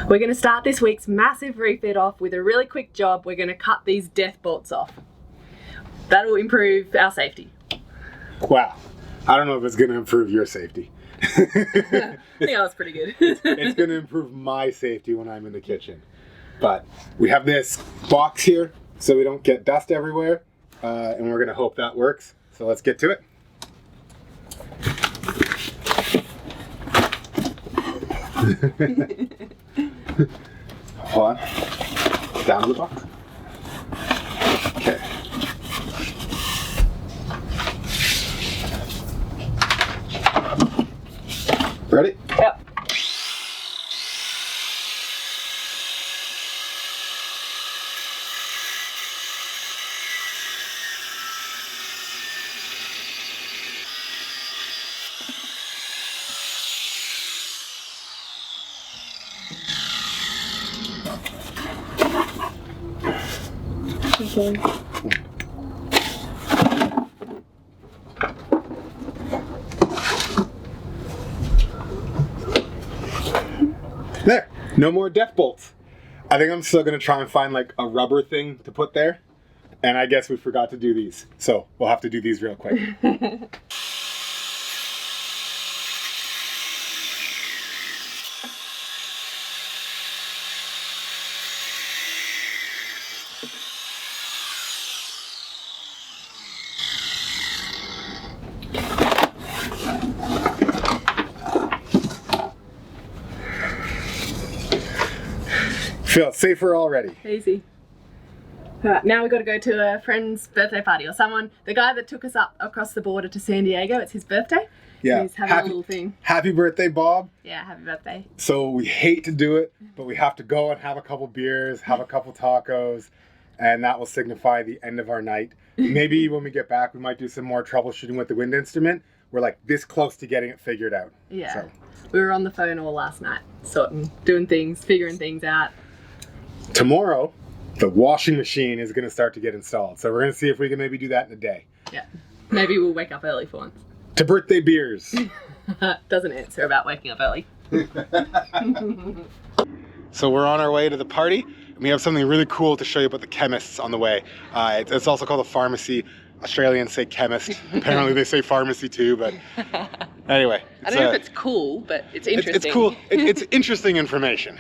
We're going to start this week's massive refit off with a really quick job. We're going to cut these death bolts off. That'll improve our safety. Wow. I don't know if it's going to improve your safety. I think that was pretty good. It's going to improve my safety when I'm in the kitchen. But we have this box here so we don't get dust everywhere. And we're going to hope that works. So let's get to it. Hold on. Down to the box. Okay. Ready? Yep. Okay. There, no more death bolts. I think I'm still gonna try and find like a rubber thing to put there. And I guess we forgot to do these. So we'll have to do these real quick. Feel safer already. Easy. Alright, now we've got to go to a friend's birthday party or someone. The guy that took us up across the border to San Diego, it's his birthday. Yeah. He's having a little thing. Happy birthday, Bob. Yeah, happy birthday. So we hate to do it, but we have to go and have a couple beers, have a couple tacos, and that will signify the end of our night. Maybe when we get back, we might do some more troubleshooting with the wind instrument. We're like this close to getting it figured out. Yeah. So. We were on the phone all last night, doing things, figuring things out. Tomorrow, the washing machine is going to start to get installed. So we're going to see if we can maybe do that in a day. Yeah. Maybe we'll wake up early for once. To birthday beers. Doesn't answer about waking up early. So we're on our way to the party. And we have something really cool to show you about the chemists on the way. It's also called a pharmacy. Australians say chemist. Apparently they say pharmacy too, but anyway. I don't know if it's cool, but it's interesting. It's cool. It's interesting information.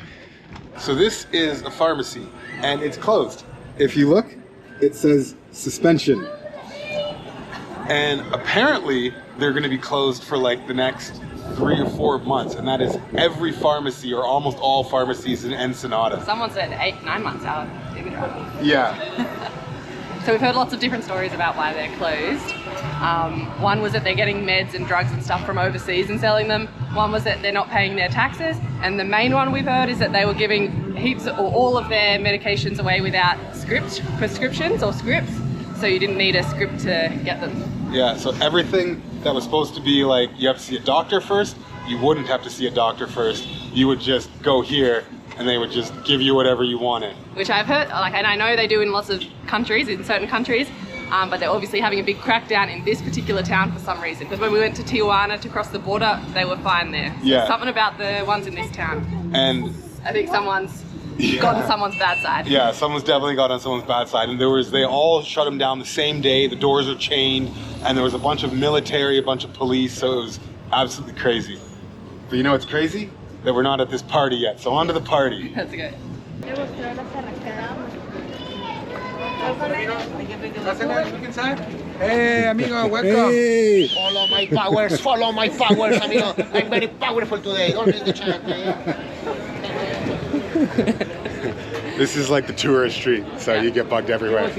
So this is a pharmacy, and it's closed. If you look, it says suspension. And apparently, they're going to be closed for like the next 3 or 4 months, and that is every pharmacy, or almost all pharmacies in Ensenada. Someone said 8-9 months out. Yeah. So we've heard lots of different stories about why they're closed. One was that they're getting meds and drugs and stuff from overseas and selling them. One was that they're not paying their taxes. And the main one we've heard is that they were giving heaps or all of their medications away without prescriptions or scripts. So you didn't need a script to get them. Yeah, so everything that was supposed to be like, you have to see a doctor first, you wouldn't have to see a doctor first. You would just go here and they would just give you whatever you wanted. Which I've heard, and I know they do in lots of countries, in certain countries, but they're obviously having a big crackdown in this particular town for some reason. Because when we went to Tijuana to cross the border, they were fine there. So yeah. Something about the ones in this town. And I think someone's gotten someone's bad side. Yeah, someone's definitely got on someone's bad side. And they all shut them down the same day. The doors are chained, and there was a bunch of military, a bunch of police, so it was absolutely crazy. But you know what's crazy? That we're not at this party yet, so on to the party. Let's go. Hey, amigo, welcome. Hey! Follow my powers, amigo. I'm very powerful today. Don't miss the chance, This is like the tourist street, so you get bugged everywhere.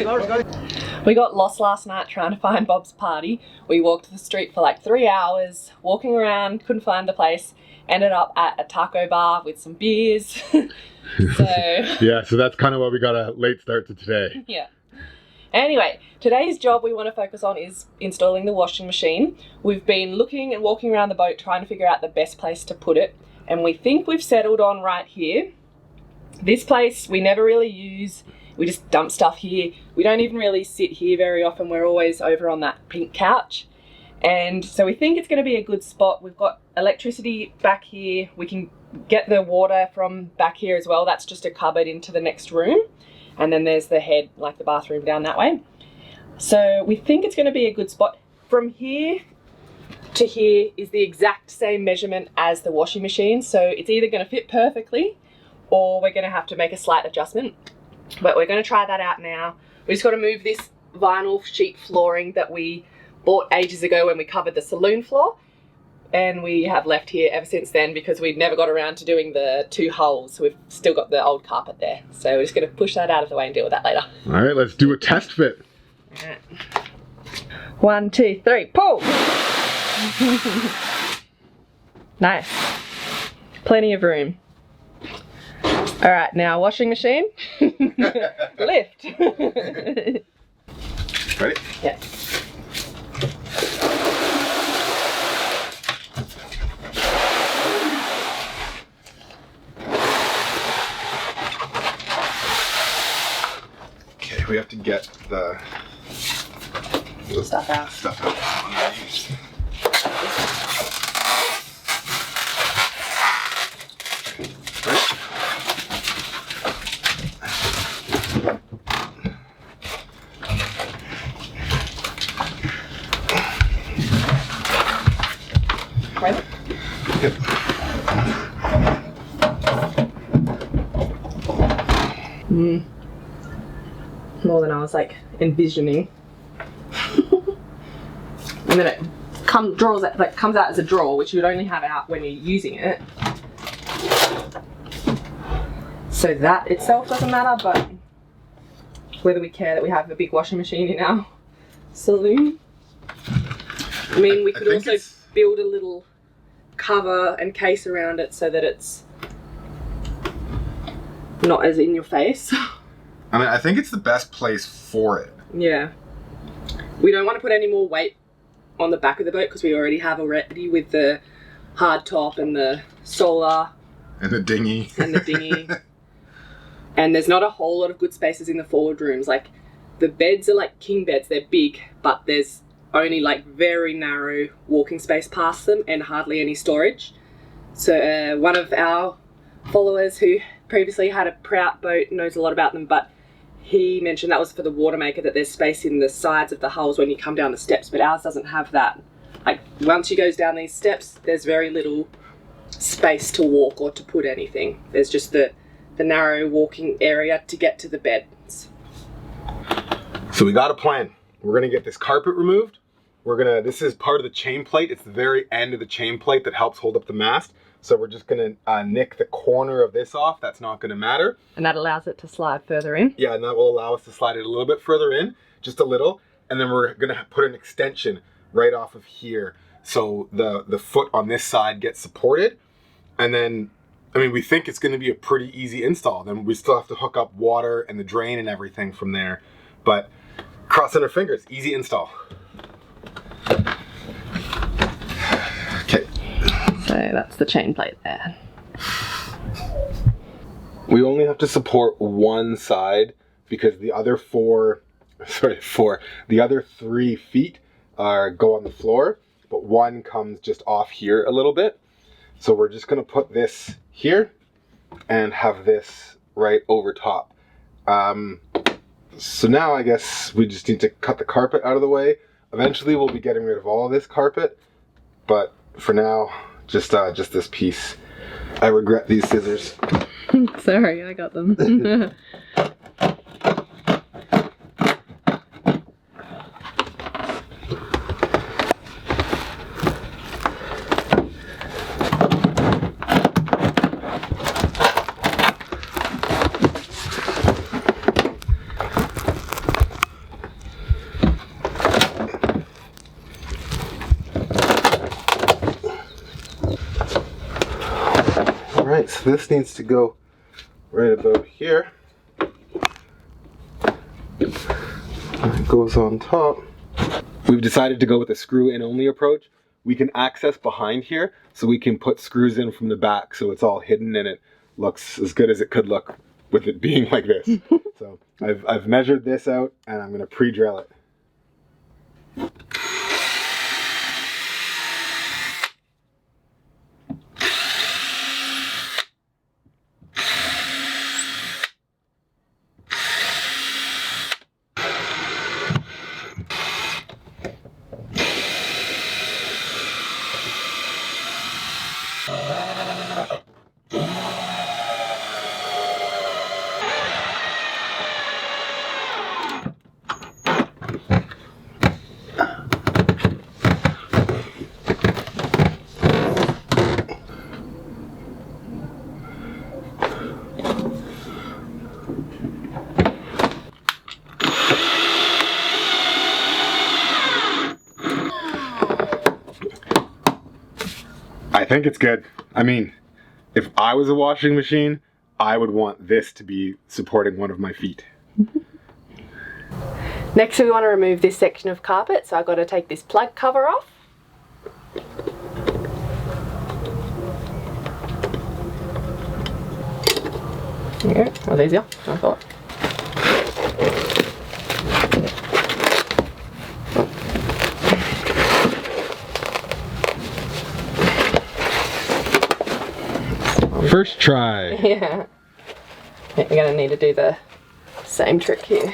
We got lost last night trying to find Bob's party. We walked the street for like 3 hours, walking around, couldn't find the place. Ended up at a taco bar with some beers. Yeah, so that's kind of why we got a late start to today. Yeah. Anyway, today's job we want to focus on is installing the washing machine. We've been looking and walking around the boat trying to figure out the best place to put it. And we think we've settled on right here. This place we never really use. We just dump stuff here. We don't even really sit here very often. We're always over on that pink couch. And so we think it's going to be a good spot. We've got electricity back here. We can get the water from back here as well. That's just a cupboard into the next room. And then there's the head, like the bathroom down that way. So we think it's going to be a good spot. From here to here is the exact same measurement as the washing machine. So it's either going to fit perfectly or we're going to have to make a slight adjustment. But we're going to try that out now. We just got to move this vinyl sheet flooring that we bought ages ago when we covered the saloon floor. And we have left here ever since then because we'd never got around to doing the 2 holes. So we've still got the old carpet there. So we're just going to push that out of the way and deal with that later. All right, let's do a test fit. All right. 1, 2, 3, pull! Nice. Plenty of room. All right, now washing machine. Lift. Ready? Yeah. Okay, we have to get the Stuff out. stuff out. Right? Yep. More than I was like envisioning. And then it comes out as a drawer, which you would only have out when you're using it. So that itself doesn't matter, but whether we care that we have a big washing machine in our saloon. I mean, we could also build a little cover and case around it so that it's not as in your face. I mean, I think it's the best place for it. Yeah. We don't want to put any more weight on the back of the boat because we already have already with the hard top and the solar. And the dinghy. And the dinghy. And there's not a whole lot of good spaces in the forward rooms. Like, the beds are like king beds. They're big, but there's only like very narrow walking space past them and hardly any storage. So one of our followers who previously had a Prout boat knows a lot about them, but he mentioned that was for the water maker, that there's space in the sides of the hulls when you come down the steps, but ours doesn't have that. Like, once you go down these steps, there's very little space to walk or to put anything. There's just the narrow walking area to get to the beds. So we got a plan. We're gonna get this carpet removed. This is part of the chain plate. It's the very end of the chain plate that helps hold up the mast. So we're just gonna nick the corner of this off. That's not gonna matter. And that allows it to slide further in. Yeah, and that will allow us to slide it a little bit further in, just a little. And then we're gonna put an extension right off of here. So the foot on this side gets supported. And then, I mean, we think it's gonna be a pretty easy install. Then we still have to hook up water and the drain and everything from there. But crossing our fingers, easy install. Okay. So that's the chain plate there. We only have to support one side because the other the other 3 feet go on the floor, but one comes just off here a little bit. So we're just gonna put this here and have this right over top. So now I guess we just need to cut the carpet out of the way. Eventually we'll be getting rid of all of this carpet, but for now, just this piece. I regret these scissors. Sorry, I got them. Alright, so this needs to go right about here. It goes on top. We've decided to go with a screw-in only approach. We can access behind here, so we can put screws in from the back so it's all hidden and it looks as good as it could look with it being like this. So I've measured this out and I'm going to pre-drill it. I think it's good. I mean, if I was a washing machine, I would want this to be supporting one of my feet. Next we want to remove this section of carpet, so I've got to take this plug cover off. There you go, that was easier than I thought. First try. Yeah. You're going to need to do the same trick here.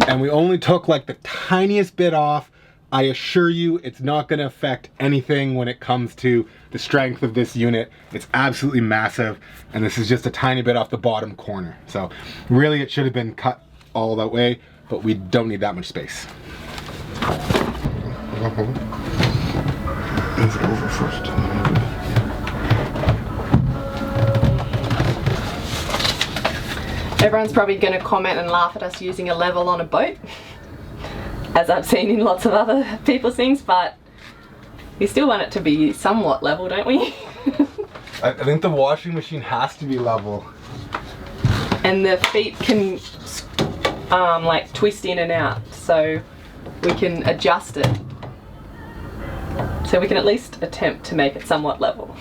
And we only took like the tiniest bit off. I assure you it's not going to affect anything when it comes to the strength of this unit. It's absolutely massive, and this is just a tiny bit off the bottom corner. So really it should have been cut all that way, but we don't need that much space. It's over first. Everyone's probably going to comment and laugh at us using a level on a boat, as I've seen in lots of other people's things, but we still want it to be somewhat level, don't we? I think the washing machine has to be level. And the feet can like twist in and out, so we can adjust it. So we can at least attempt to make it somewhat level.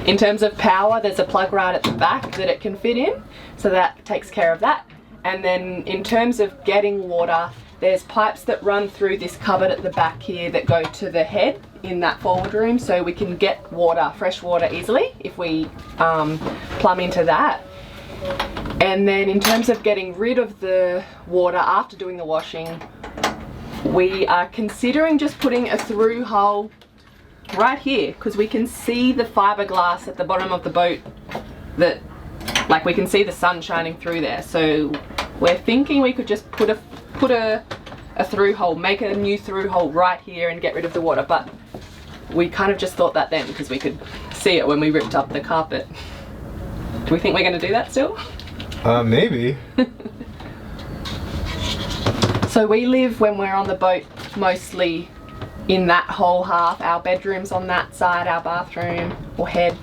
In terms of power, there's a plug right at the back that it can fit in, so that takes care of that. And then in terms of getting water, there's pipes that run through this cupboard at the back here that go to the head in that forward room, so we can get water, fresh water easily if we plumb into that. And then in terms of getting rid of the water after doing the washing, we are considering just putting a through hole right here, because we can see the fiberglass at the bottom of the boat, that like we can see the sun shining through there. So we're thinking we could just put a through hole, make a new through hole right here and get rid of the water, but we kind of just thought that then because we could see it when we ripped up the carpet. Do we think we're going to do that still? Maybe. So we live, when we're on the boat, mostly in that whole half. Our bedroom's on that side, our bathroom or head,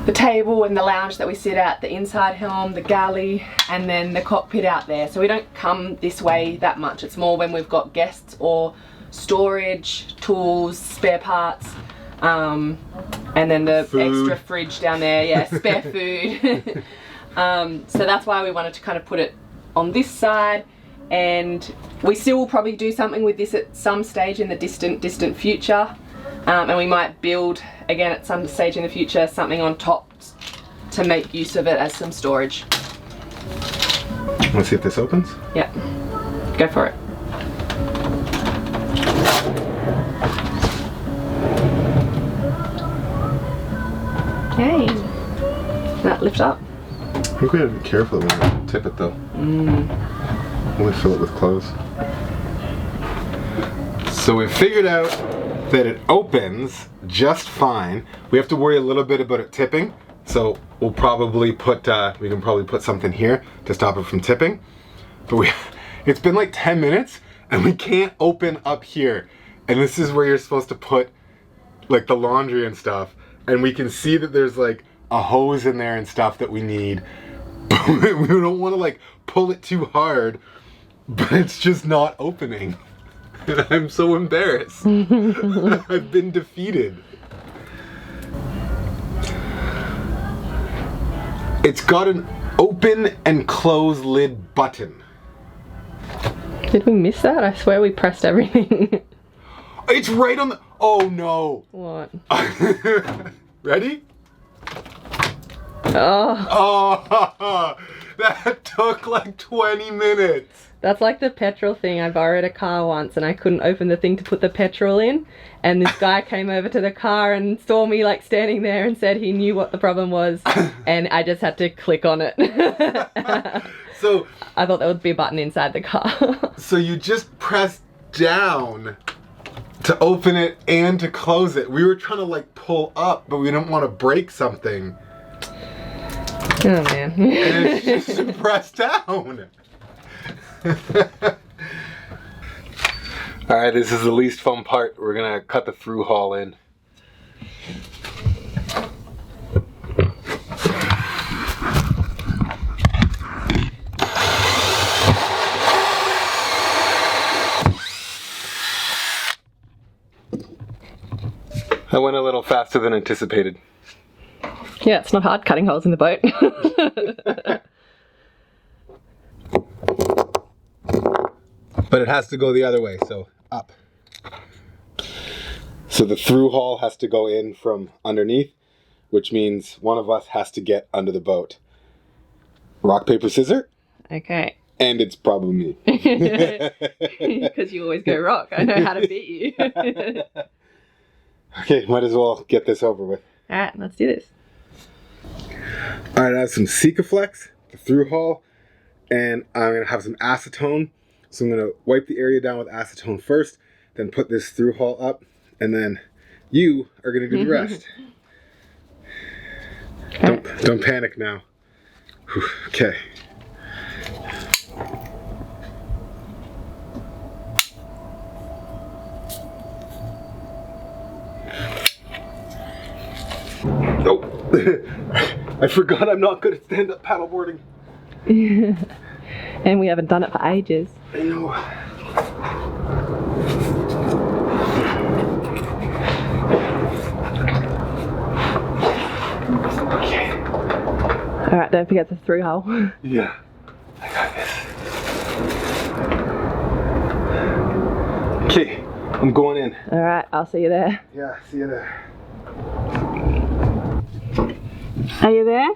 the table and the lounge that we sit at, the inside helm, the galley, and then the cockpit out there. So we don't come this way that much. It's more when we've got guests or storage, tools, spare parts, and then the food. extra fridge down there, yeah, spare food. So that's why we wanted to kind of put it on this side. And we still will probably do something with this at some stage in the distant future, and we might build again at some stage in the future something on top to make use of it as some storage. Let's see if this opens. Yeah, go for it. Hey, that lift up. I think we have to be careful when we tip it though. Only fill it with clothes. So we figured out that it opens just fine. We have to worry a little bit about it tipping. So we'll probably put, we can probably put something here to stop it from tipping. But it's been like 10 minutes and we can't open up here. And this is where you're supposed to put like the laundry and stuff. And we can see that there's like a hose in there and stuff that we need. We don't want to like pull it too hard, but it's just not opening. And I'm so embarrassed. I've been defeated. It's got an open and close lid button. Did we miss that? I swear we pressed everything. It's right on the... Oh no. What? Ready? Oh. Oh, That took like 20 minutes. That's like the petrol thing. I borrowed a car once and I couldn't open the thing to put the petrol in. And this guy came over to the car and saw me like standing there and said he knew what the problem was. And I just had to click on it. So I thought there would be a button inside the car. So you just press down to open it and to close it. We were trying to like pull up, but we didn't want to break something. Oh man. And it's just press down. Alright, this is the least fun part. We're gonna cut the through haul in. That went a little faster than anticipated. Yeah, it's not hard cutting holes in the boat. But it has to go the other way, so up. So the through haul has to go in from underneath, which means one of us has to get under the boat. Rock, paper, scissors. Okay. And it's probably me. Because you always go rock. I know how to beat you. Okay, might as well get this over with. Alright, let's do this. Alright, I have some Sikaflex, the through haul, and I'm going to have some acetone. So I'm going to wipe the area down with acetone first, then put this through haul up, and then you are going to do the rest. Don't panic now. Whew, okay. Nope. I forgot I'm not good at stand-up paddleboarding. And we haven't done it for ages. I know. Okay. Alright, don't forget the through hole. Yeah. I got this. Okay, I'm going in. Alright, I'll see you there. Yeah, see you there. Are you there?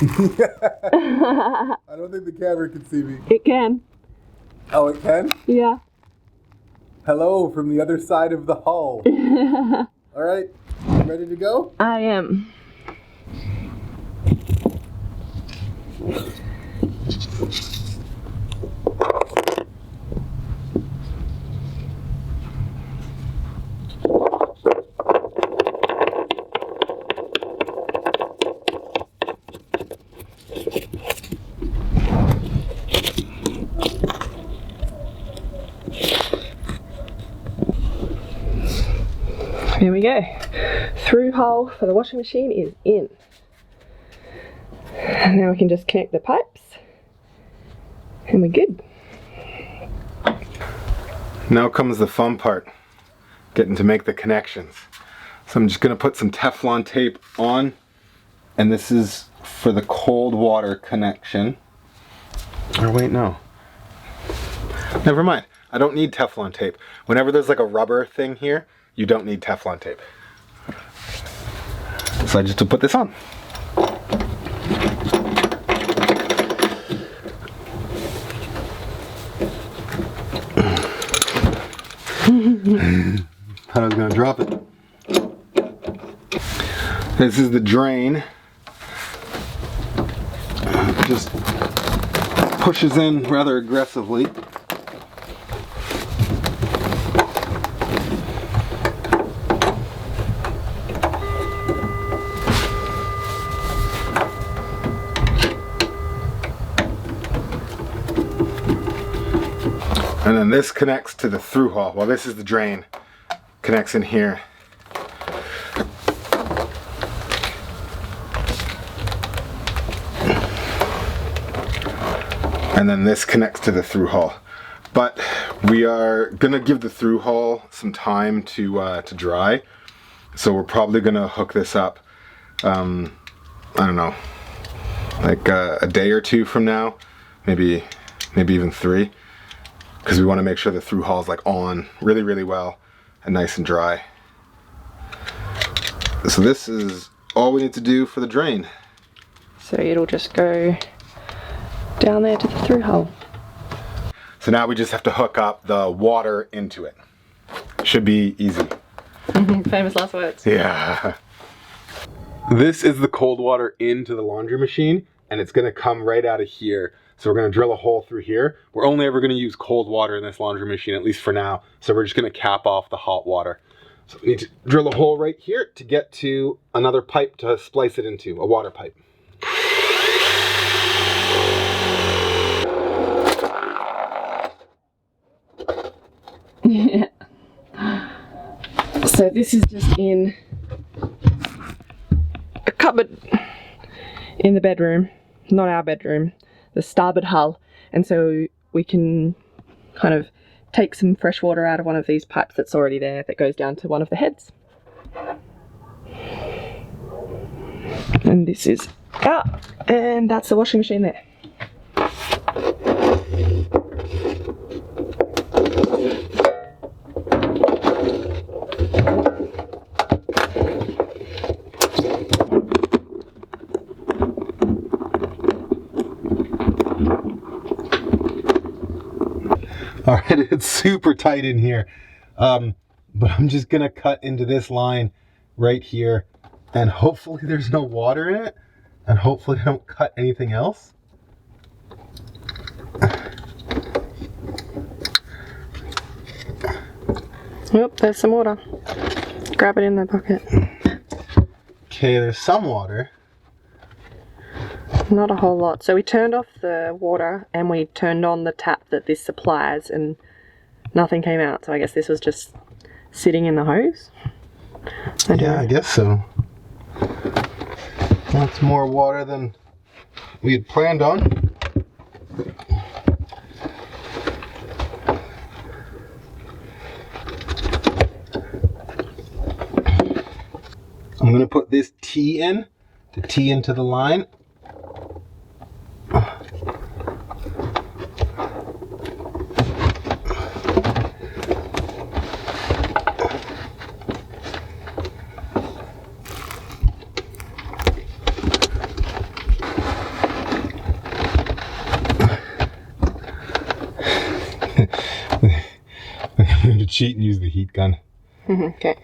I don't think the camera can see me. It can. Oh, it can? Yeah. Hello from the other side of the hull. All right, you ready to go? I am. Here we go. Through hole for the washing machine is in. And now we can just connect the pipes and we're good. Now comes the fun part, getting to make the connections. So I'm just gonna put some Teflon tape on, and this is for the cold water connection. Or wait, no. Never mind, I don't need Teflon tape. Whenever there's like a rubber thing here, you don't need Teflon tape. So I just to put this on. Thought I was gonna drop it. This is the drain. Just pushes in rather aggressively. And then this connects to the through hull. Well, this is the drain. Connects in here. And then this connects to the through hull. But we are gonna give the through hull some time to dry. So we're probably gonna hook this up, I don't know, like a day or two from now, maybe even 3. Because we want to make sure the through hull is like on really, really well and nice and dry. So this is all we need to do for the drain. So it'll just go down there to the through hull. So now we just have to hook up the water into it. Should be easy. Famous last words. Yeah. This is the cold water into the laundry machine, and it's gonna come right out of here. So we're gonna drill a hole through here. We're only ever gonna use cold water in this laundry machine, at least for now. So we're just gonna cap off the hot water. So we need to drill a hole right here to get to another pipe to splice it into, a water pipe. Yeah. So this is just in a cupboard in the bedroom, not our bedroom, the starboard hull. And so we can kind of take some fresh water out of one of these pipes that's already there that goes down to one of the heads. And this is out, and that's the washing machine there. All right, it's super tight in here. But I'm just gonna cut into this line right here, and hopefully there's no water in it, and hopefully I don't cut anything else. Yep, there's some water. Grab it in the bucket. Okay, there's some water. Not a whole lot. So we turned off the water and we turned on the tap that this supplies and nothing came out. So I guess this was just sitting in the hose. I guess so. That's more water than we had planned on. I'm going to put this T in, the T into the line. I'm going to cheat and use the heat gun. Okay.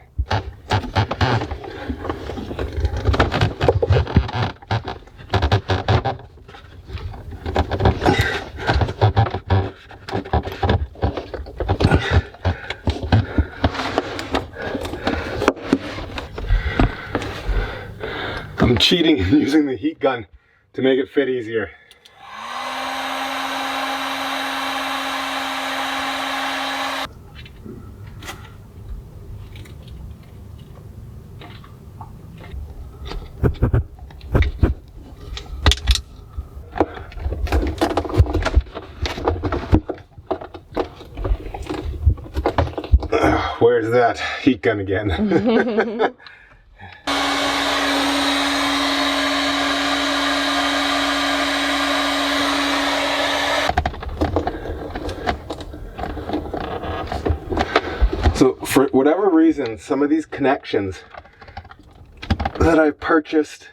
I'm cheating and using the heat gun to make it fit easier. Where's that heat gun again? So for whatever reason, some of these connections that I've purchased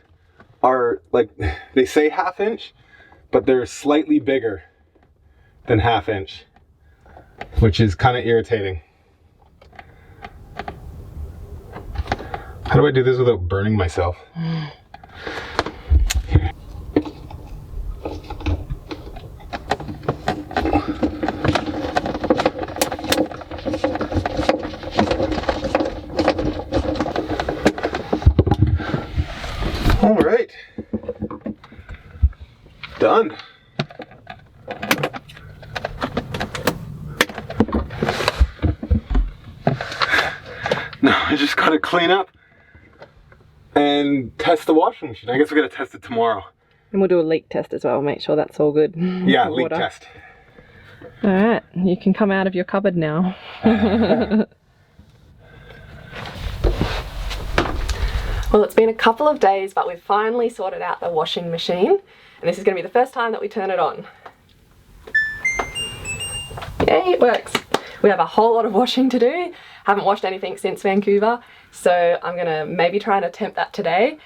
are like, they say 1/2 inch, but they're slightly bigger than 1/2 inch, which is kind of irritating. How do I do this without burning myself? All right, done. Now I just gotta clean up and test the washing machine. I guess we're gonna test it tomorrow. And we'll do a leak test as well, make sure that's all good. Yeah, leak test. Alright, you can come out of your cupboard now. Well, it's been a couple of days, but we've finally sorted out the washing machine. And this is going to be the first time that we turn it on. Yay, it works. We have a whole lot of washing to do. Haven't washed anything since Vancouver, so I'm going to maybe try and attempt that today.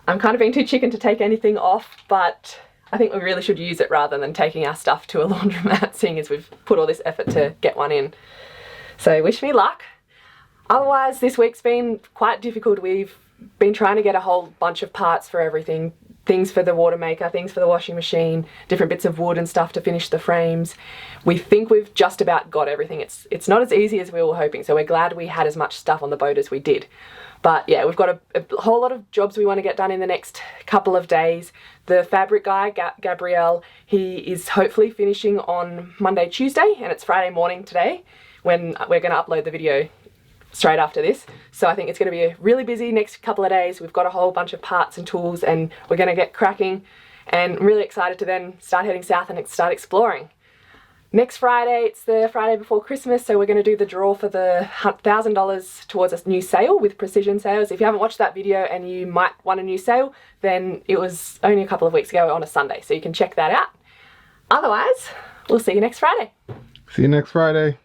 I'm kind of being too chicken to take anything off, but I think we really should use it rather than taking our stuff to a laundromat, seeing as we've put all this effort to get one in. So wish me luck. Otherwise, this week's been quite difficult. We've been trying to get a whole bunch of parts for everything. Things for the water maker, things for the washing machine, different bits of wood and stuff to finish the frames. We think we've just about got everything. It's not as easy as we were hoping, so we're glad we had as much stuff on the boat as we did. But yeah, we've got a whole lot of jobs we want to get done in the next couple of days. The fabric guy, Gabrielle, he is hopefully finishing on Monday, Tuesday, and it's Friday morning today when we're going to upload the video straight after this. So I think it's going to be a really busy next couple of days. We've got a whole bunch of parts and tools and we're going to get cracking, and I'm really excited to then start heading south and start exploring. Next Friday, it's the Friday before Christmas, so we're going to do the draw for the $1,000 towards a new sail with Precision Sails. If you haven't watched that video and you might want a new sail, then it was only a couple of weeks ago on a Sunday, so you can check that out. Otherwise, we'll see you next Friday. See you next Friday.